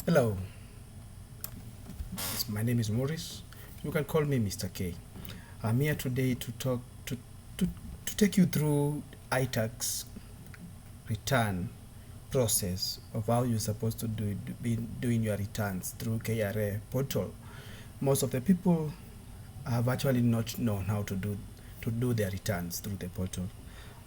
Hello, my name is Maurice. You can call me Mr. K. I'm here today to talk to, to take you through Itax return process of how you're supposed to be doing your returns through KRA portal. Most of the people have actually not known how to do their returns through the portal.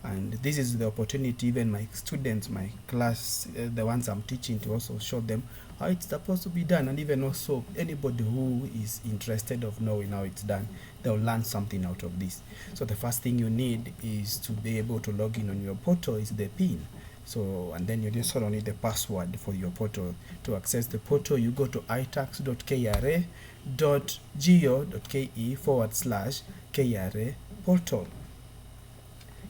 And this is the opportunity, even my students, my class, the ones I'm teaching, to also show them how it's supposed to be done. And even also anybody who is interested of knowing how it's done, they'll learn something out of this. So the first thing you need is to be able to log in on your portal is the PIN. So, and then you just also need the password for your portal. To access the portal, you go to itax.kra.go.ke/KRA portal.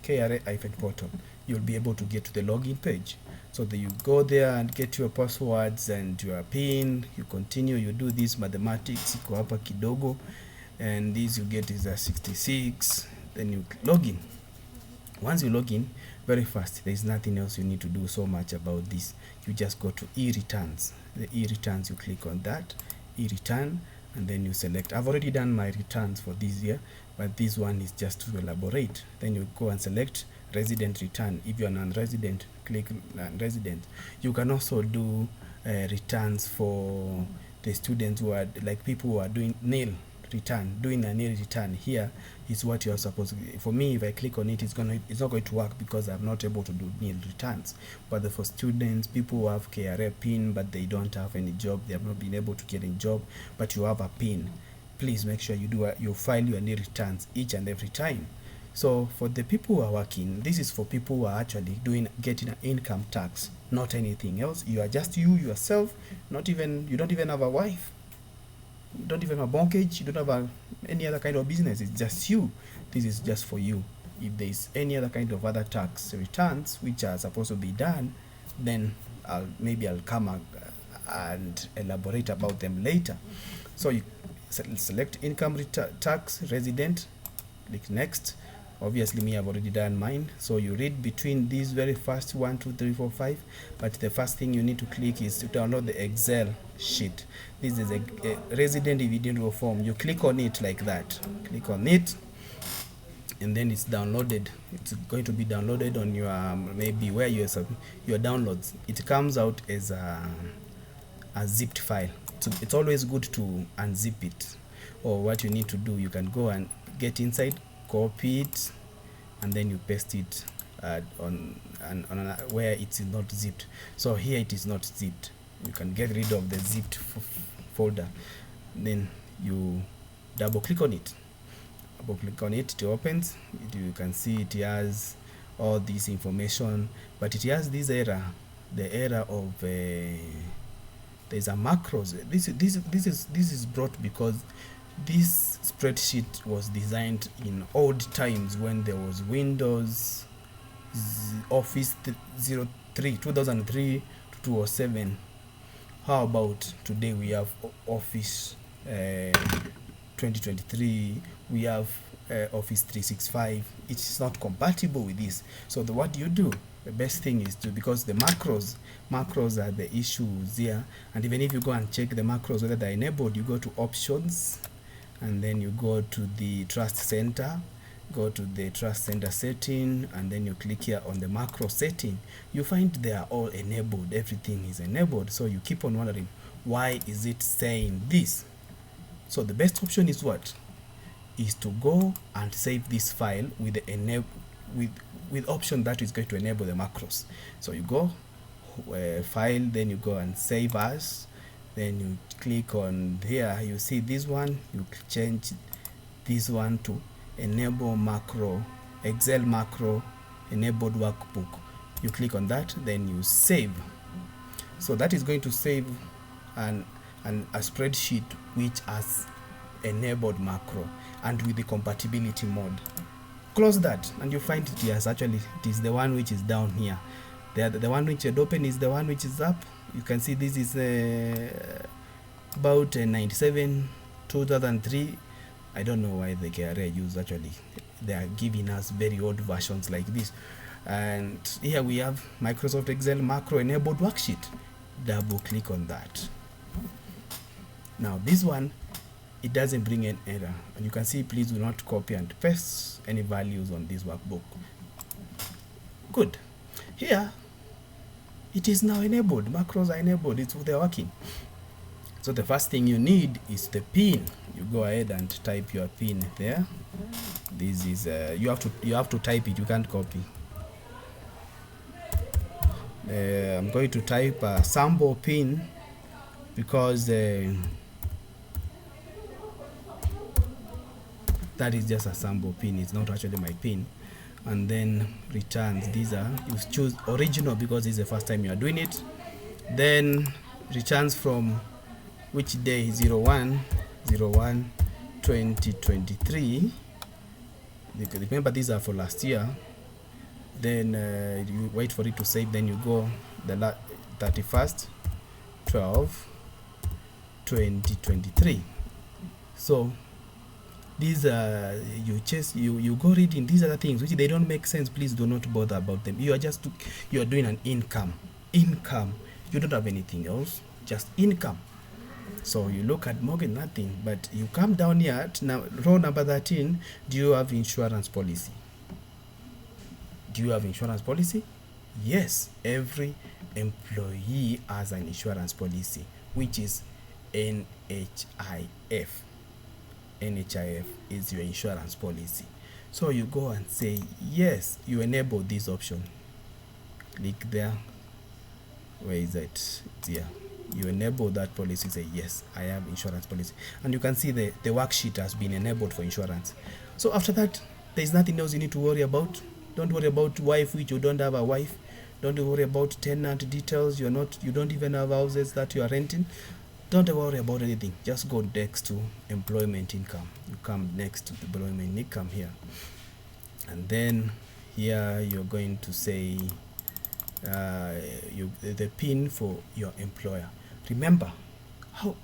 KRA-portal. You'll be able to get to the login page. So that you go there and get your passwords and your PIN. You continue, you do this mathematics, iko hapa kidogo, and this you get is a 66. Then you log in. Once you log in, very fast, there is nothing else you need to do so much about this. You just go to e-returns. The e-returns, you click on that e-return, and then you select. I've already done my returns for this year, but this one is just to elaborate. Then you go and select resident return. If you're non-resident, click non-resident. You can also do returns for the students who are like people who are doing nil return. Doing a nil return here is what you're supposed to. For me, if I click on it, it's not going to work because I'm not able to do nil returns. But for students, people who have KRA PIN but they don't have any job, they have not been able to get a job, but you have a PIN, please make sure you file your nil returns each and every time. So for the people who are working, this is for people who are actually getting an income tax, not anything else. You are just you yourself. You don't even have a wife. You don't even have a mortgage. You don't have any other kind of business. It's just you. This is just for you. If there is any other kind of other tax returns which are supposed to be done, then I'll come and elaborate about them later. So you select income tax resident, click next. Obviously me, I've already done mine. So you read between these very first 1 2 3 4 5, but the first thing you need to click is to download the Excel sheet. This is a resident individual form. You click on it like that, click on it, and then it's downloaded. It's going to be downloaded on your maybe where your downloads. It comes out as a zipped file. So it's always good to unzip it. Or what you need to do, you can go and get inside, copy it, and then you paste it on where it's not zipped. So here it is not zipped. You can get rid of the zipped folder. Then you double click on it. It opens. You can see it has all this information, but it has this error, the error of there's a macros. This is brought because this spreadsheet was designed in old times when there was Windows Office 03 2003 to 2007. How about today we have Office 2023, we have Office 365. It's not compatible with this. So what do you do? The best thing is to, because the macros are the issues here, and even if you go and check the macros whether they're enabled, you go to options, and then you go to the trust center, go to the trust center setting, and then you click here on the macro setting. You find they are all enabled, everything is enabled. So you keep on wondering, why is it saying this? So the best option is what? Is to go and save this file with the with option that is going to enable the macros. So you go file, then you go and save as, then you click on here, you see this one, you change this one to enable macro, Excel macro enabled workbook. You click on that, then you save. So that is going to save a spreadsheet which has enabled macro and with the compatibility mode. Close that, and you find it is the one which is down here. The one which had open is the one which is up. You can see this is about 97 2003. I don't know why the KRA use, actually they are giving us very old versions like this. And here we have Microsoft Excel macro enabled worksheet. double click on that. Now this one, it doesn't bring an error, and you can see please do not copy and paste any values on this workbook. Good. Here it is now enabled. Macros are enabled. They're working. So the first thing you need is the pin. You go ahead and type your pin there. This is you have to type it. You can't copy. I'm going to type a sample pin because that is just a sample pin. It's not actually my pin. And then returns. These are, you choose original because this is the first time you are doing it. Then returns from which day? 01/01/2023. Remember these are for last year. Then you wait for it to save. Then you go the 31/12/2023. So these are you go reading. These are the things which they don't make sense. Please do not bother about them. You are doing an income. You don't have anything else, just income. So you look at mortgage, nothing, but you come down here now, row number 13. Do you have insurance policy? Yes, every employee has an insurance policy, which is NHIF. NHIF is your insurance policy. So you go and say yes, you enable this option. Click there. Where is it? It's here. You enable that policy, say yes, I have insurance policy, and you can see the worksheet has been enabled for insurance. So after that, there's nothing else you need to worry about. Don't worry about wife, which you don't have a wife. Don't worry about tenant details. You don't even have houses that you are renting. Don't worry about anything. Just go next to employment income. You come next to the employment income here, and then here you're going to say the PIN for your employer. Remember,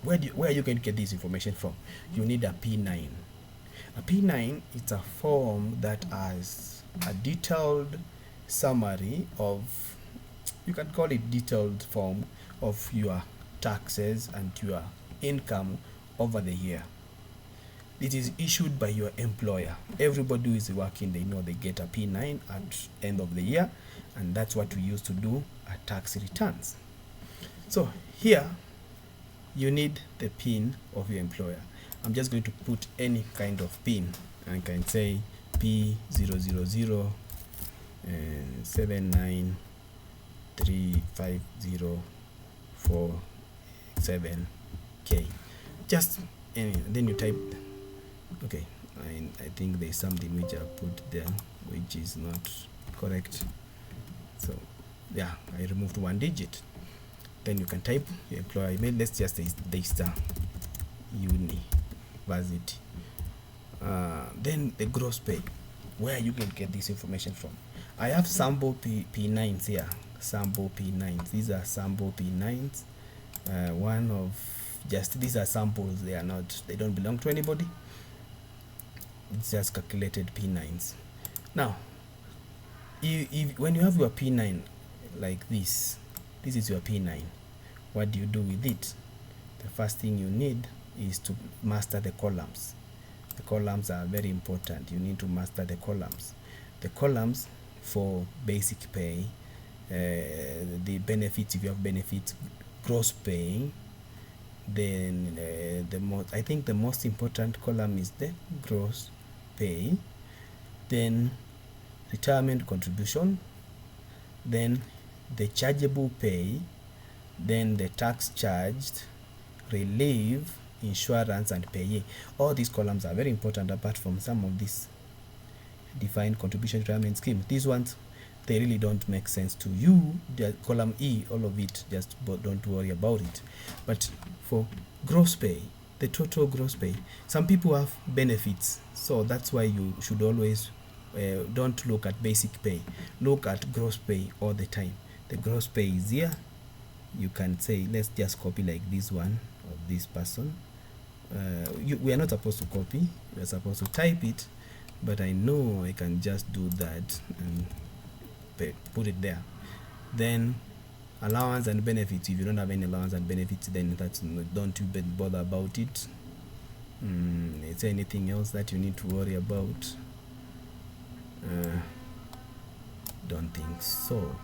where are you going to get this information from? You need a P9. A P9 is a form that has a detailed summary of, you can call it detailed form of your taxes and your income over the year. It is issued by your employer. Everybody who is working, they know they get a P9 at end of the year, and that's what we use to do our tax returns. So here you need the PIN of your employer. I'm just going to put any kind of PIN. I can say P00079350447K. Just any, then you type. Okay, I think there's something which I put there which is not correct. So yeah, I removed one digit. Then you can type your employer email. Let's just say Daystar University. Then the gross pay, where you can get this information from. I have sample P9s here. Sample P9s. These are sample P9s. These are samples. They don't belong to anybody. It's just calculated P9s. Now, when you have your P9 like this is your P9. What do you do with it? The first thing you need is to master the columns. The columns are very important. You need to master the columns. The columns for basic pay, the benefits, if you have benefits, gross pay. Then I think the most important column is the gross pay. Then retirement contribution. Then the chargeable pay. Then the tax charged, relief, insurance, and payee. All these columns are very important, apart from some of these defined contribution retirement scheme. These ones, they really don't make sense to you. The column E, all of it, just don't worry about it. But for gross pay, the total gross pay, some people have benefits, so that's why you should always don't look at basic pay. Look at gross pay all the time. The gross pay is here. You can say, let's just copy like this one of this person. We are not supposed to copy, we are supposed to type it, but I know I can just do that and put it there. Then Allowance and benefits, if you don't have any allowance and benefits, then don't even bother about it. Is there anything else that you need to worry about? Don't think so.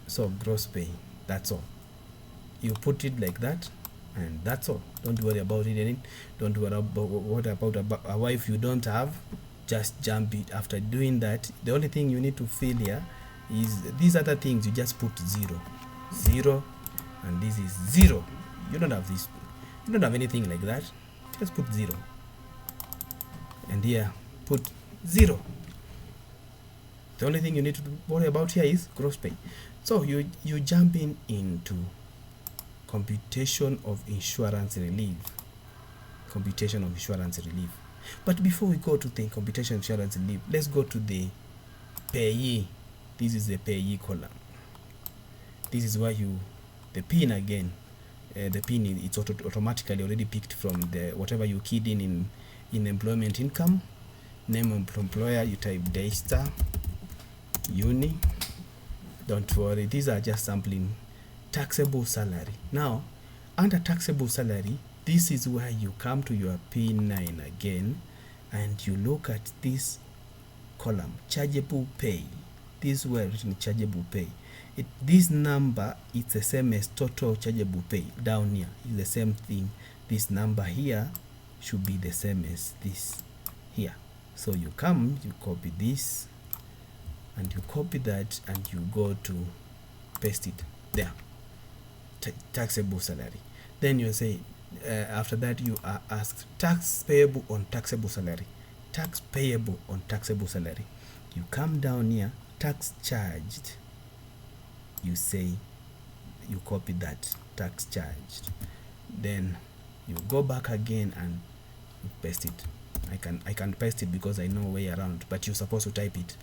So gross pay, that's all. You put it like that, and that's all. Don't worry about it. Don't worry about what about a wife you don't have. Just jump it. After doing that, the only thing you need to fill here is these other things. You just put 0, and this is 0. You don't have this. You don't have anything like that. Just put 0, and here put 0. The only thing you need to worry about here is gross pay. So you jump into computation of insurance relief. Computation of insurance relief. But before we go to the computation of insurance relief, let's go to the payee. This is the payee column. This is where the pin again. The pin it's automatically already picked from the whatever you keyed in employment income. Name of employer, you type Daystar Uni. Don't worry, these are just sampling taxable salary. Now, under taxable salary, this is where you come to your P9 again, and you look at this column, chargeable pay. This is where written chargeable pay. This number is the same as total chargeable pay. Down here is the same thing. This number here should be the same as this here. So you come, you copy this, and you copy that, and you go to paste it there. Taxable salary. Then you say after that you are asked tax payable on taxable salary. Tax payable on taxable salary. You come down here, tax charged. You say, you copy that, tax charged. Then you go back again and you paste it. I can paste it because I know way around, but you're supposed to type it.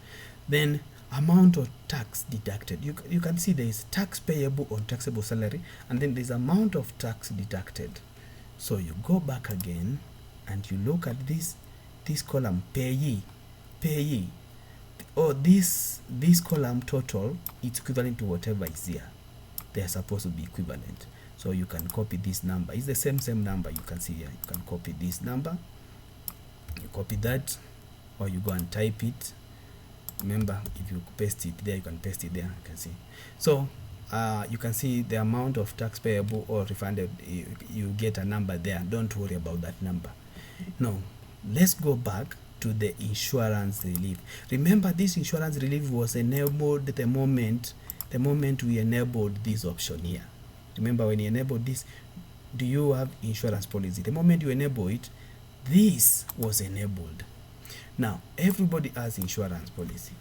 Then amount of tax deducted. You can see there is tax payable on taxable salary, and then there's amount of tax deducted. So you go back again and you look at this column, payee. Oh, this column total, it's equivalent to whatever is here. They are supposed to be equivalent. So you can copy this number. It's the same number you can see here. You can copy this number. You copy that, or you go and type it. Remember, if you paste it there, you can paste it there. You can see. So you can see the amount of tax payable or refunded. You get a number there. Don't worry about that number. Now, let's go back to the insurance relief. Remember, this insurance relief was enabled the moment we enabled this option here. Remember, when you enable this, do you have insurance policy? The moment you enable it, this was enabled. Now, everybody has insurance policy.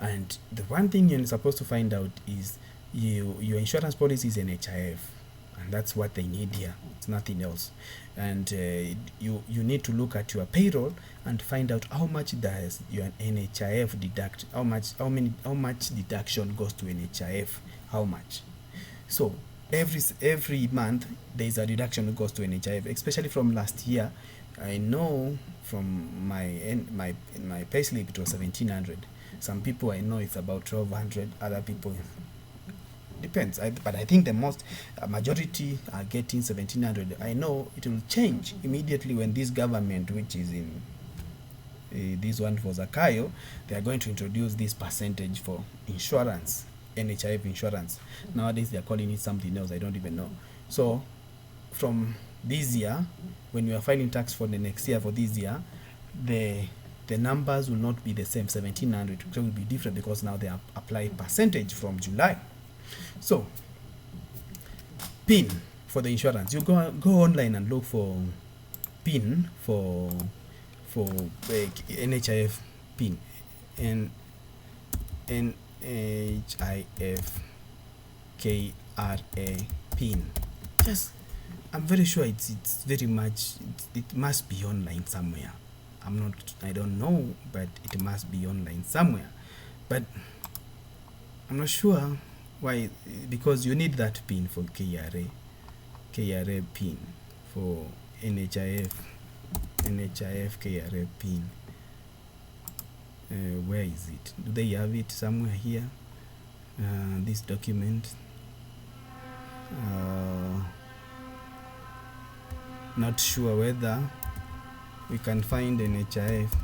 And the one thing you're supposed to find out is your insurance policy is NHIF. And that's what they need here. It's nothing else. And you need to look at your payroll and find out how much does your NHIF deduct. How much deduction goes to NHIF? How much? So every month there is a deduction that goes to NHIF, especially from last year. I know from my payslip it was 1,700. Some people I know it's about 1,200. Other people depends. But I think the majority are getting 1,700. I know it will change immediately when this government, which is in this one for Zakayo, they are going to introduce this percentage for insurance, NHIF insurance. Nowadays they are calling it something else. I don't even know. So from this year, when you are filing tax for the next year, for this year, the numbers will not be the same. 1,700 it will be different because now they are applying percentage from July. So PIN for the insurance, you go online and look for PIN for NHIF PIN and NHIF KRA PIN. I'm very sure it's very much, it must be online somewhere. I don't know, but it must be online somewhere. But I'm not sure why, because you need that pin for KRA pin for NHIF KRA pin. Where is it? Do they have it somewhere here? this document. Not sure whether we can find an HIF.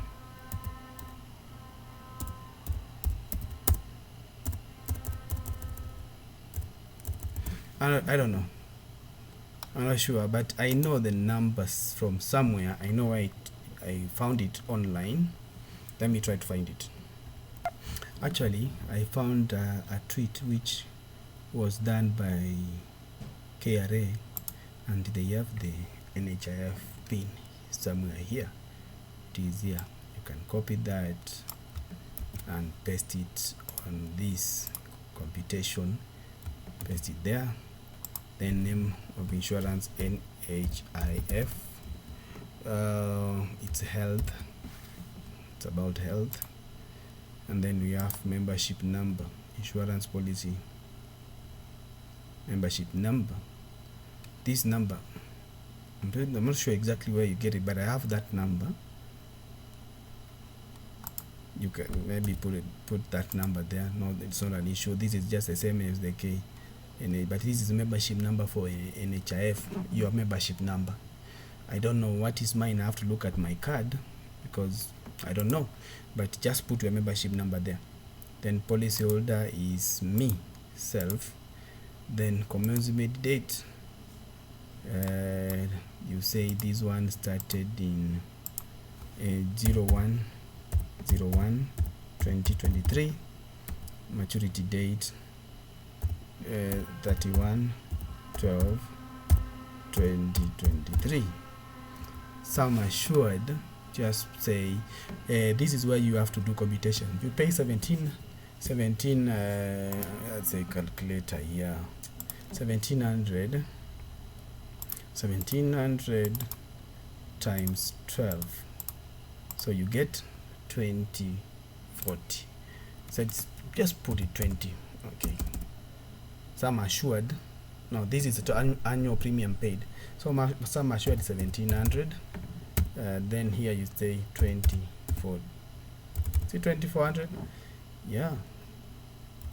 I don't know. I'm not sure, but I know the numbers from somewhere. I know I found it online. Let me try to find it. Actually, I found a tweet which was done by KRA, and they have the NHIF pin somewhere here. It is here. You can copy that and paste it on this computation. Paste it there. Then name of insurance NHIF. It's health. It's about health. And then we have membership number, insurance policy membership number. This number, I'm not sure exactly where you get it, but I have that number. You can maybe put that number there. No, it's not an issue. This is just the same as the K. But this is a membership number for NHIF, your membership number. I don't know what is mine. I have to look at my card because I don't know, but just put your membership number there. Then policyholder is me, self. Then commencement date, you say this one started in 01/01/2023. Maturity date 31/12/2023. Sum assured, just say this is where you have to do computation. You pay 17 let's say calculator here, 1700 times 12, so you get 2040. So it's just put it 20. Okay, sum assured. Now this is the annual premium paid, so sum assured 1700. Then here you say 24. See 2400. Yeah,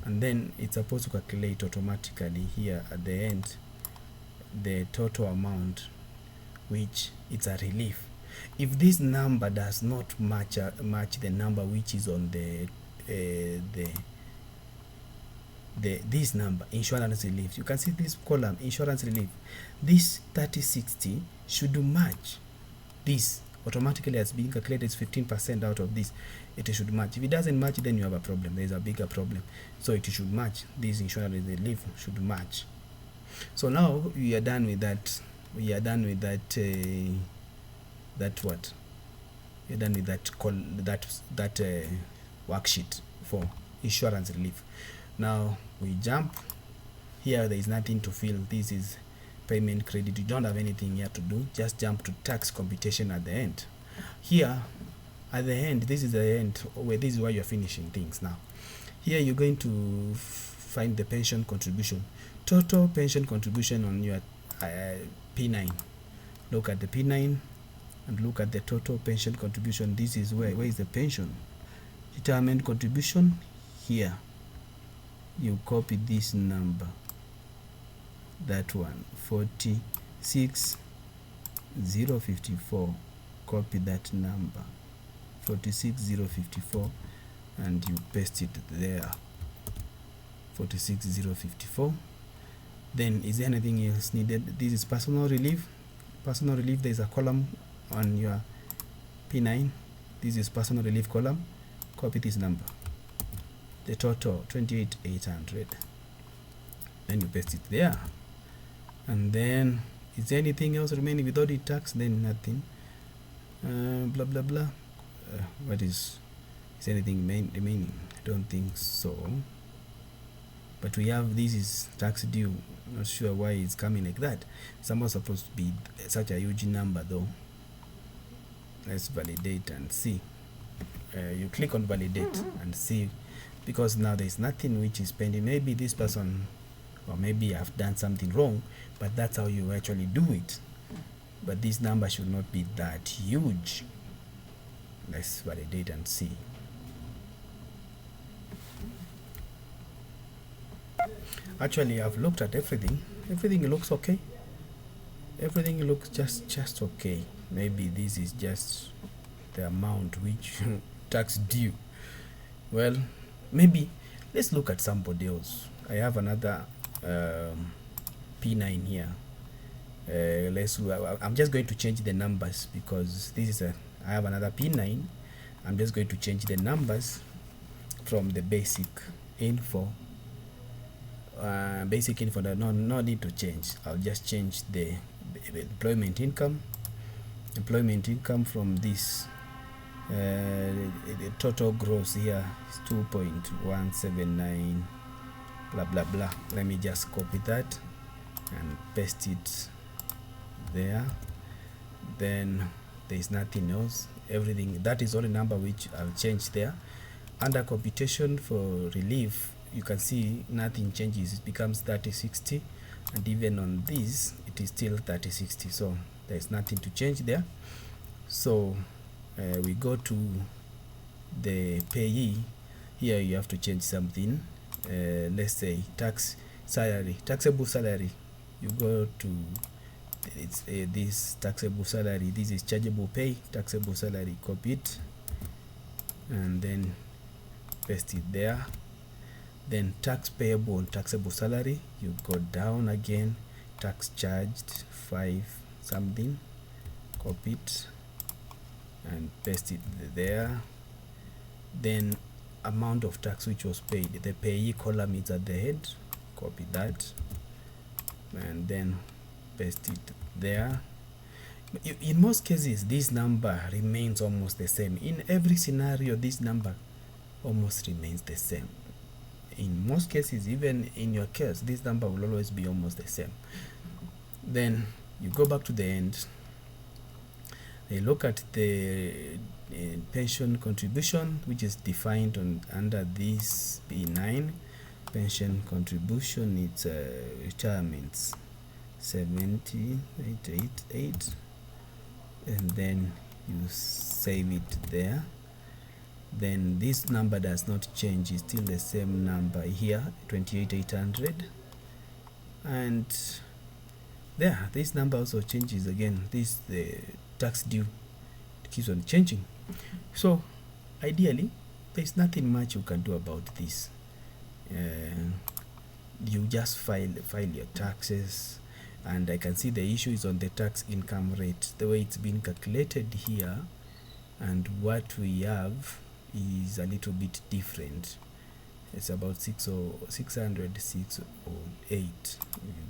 and then it's supposed to calculate automatically here at the end the total amount, which it's a relief. If this number does not match the number which is on this number, insurance relief, you can see this column, insurance relief, this 3060 should match this automatically as being calculated. Is 15% out of this. It should match. If it doesn't match, then you have a problem. There is a bigger problem. So it should match. This insurance relief should match. So now we are done with that. We are done with that. What? We're done with that worksheet for insurance relief. Now we jump here. There is nothing to fill. This is payment credit. You don't have anything here to do. Just jump to tax computation at the end. Here at the end, this is the end where this is where you're finishing things. Now here you're going to find the pension contribution, total pension contribution on your P9. Look at the P9 and look at the total pension contribution. This is where is the pension retirement contribution. Here you copy this number, that one 46054. Copy that number 46054 and you paste it there, 46054. Then is there anything else needed? This is personal relief. Personal relief, there is a column on your P9. This is personal relief column. Copy this number, the total 28,800. Then you paste it there. And then is there anything else remaining without the tax? Then nothing. Blah blah blah. What is anything remaining? I don't think so. But we have, this is tax due. Not sure why it's coming like that. It's not supposed to be such a huge number though. Let's validate and see. You click on validate and see, because now there's nothing which is pending. Maybe this person, or maybe I've done something wrong, but that's how you actually do it. But this number should not be that huge. Let's validate and see. Actually, I've looked at everything. Everything looks okay. Everything looks just okay. Maybe this is just the amount which tax due. Well, maybe let's look at somebody else. I have another P9 here. I'm just going to change the numbers because this is I have another P9. I'm just going to change the numbers from the basic info. Basic info, no need to change. I'll just change the employment income from this. The total gross here is 2.179 blah blah blah. Let me just copy that and paste it there. Then there is nothing else. Everything that is only number which I'll change there. Under computation for relief, you can see nothing changes. It becomes 3060, and even on this it is still 3060, so there is nothing to change there. So we go to the payee. Here you have to change something. Let's say taxable salary. You go to this taxable salary. This is chargeable pay, taxable salary. Copy it and then paste it there. Then tax payable on taxable salary, you go down again. Tax charged 5 something. Copy it and paste it there. Then amount of tax which was paid, the payee column is at the head. Copy that and then paste it there. In most cases this number remains almost the same. In every scenario this number almost remains the same. In most cases, even in your case, this number will always be almost the same. Then you go back to the end. You look at the pension contribution, which is defined under this P9. Pension contribution, it's retirements 70,888, and then you save it there. Then this number does not change, it's still the same number here, 28,800, and there this number also changes again. This the tax due, it keeps on changing. So ideally there's nothing much you can do about this. You just file your taxes, and I can see the issue is on the tax income rate, the way it's been calculated here, and what we have is a little bit different. It's about 606 or 8. You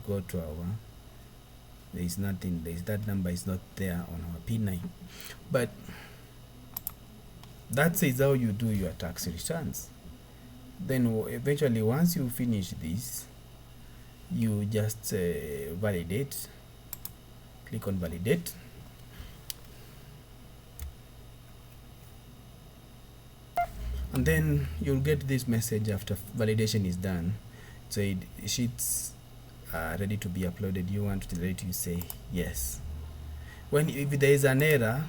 go to our, there is nothing, that number is not there on our P9. But that is how you do your tax returns. Then eventually once you finish this, you just validate, click on validate. And then you'll get this message after validation is done. So sheets are ready to be uploaded. You want to let you say yes. If there is an error,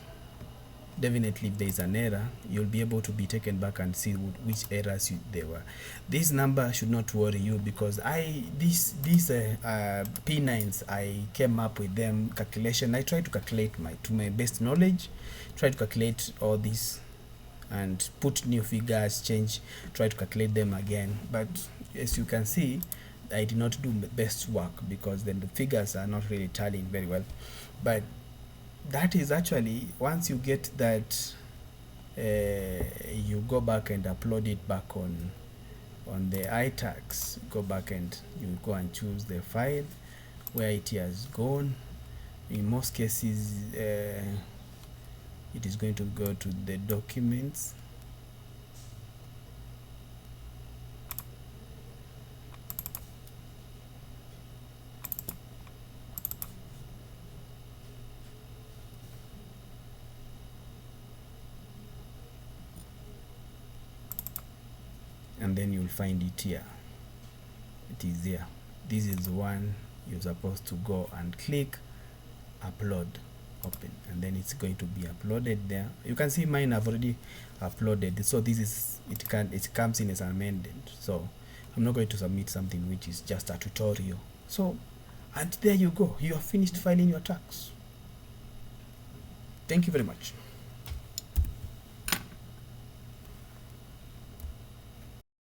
definitely if there is an error, you'll be able to be taken back and see which errors they were. This number should not worry you, because these P9s, I came up with them calculation. I tried to calculate to my best knowledge, try to calculate all this and put new figures, try to calculate them again. But as you can see, I did not do the best work, because then the figures are not really tallying very well. But that is actually, once you get that, you go back and upload it back on the Itax. Go back and you go and choose the file where it has gone. In most cases, it is going to go to the documents. And then you'll find it here. It is here. This is the one you're supposed to go and click upload, open, and then it's going to be uploaded there. You can see mine have already uploaded, so this is it comes in as amended. So I'm not going to submit something which is just a tutorial. So, and there you go, you have finished filing your tax. Thank you very much.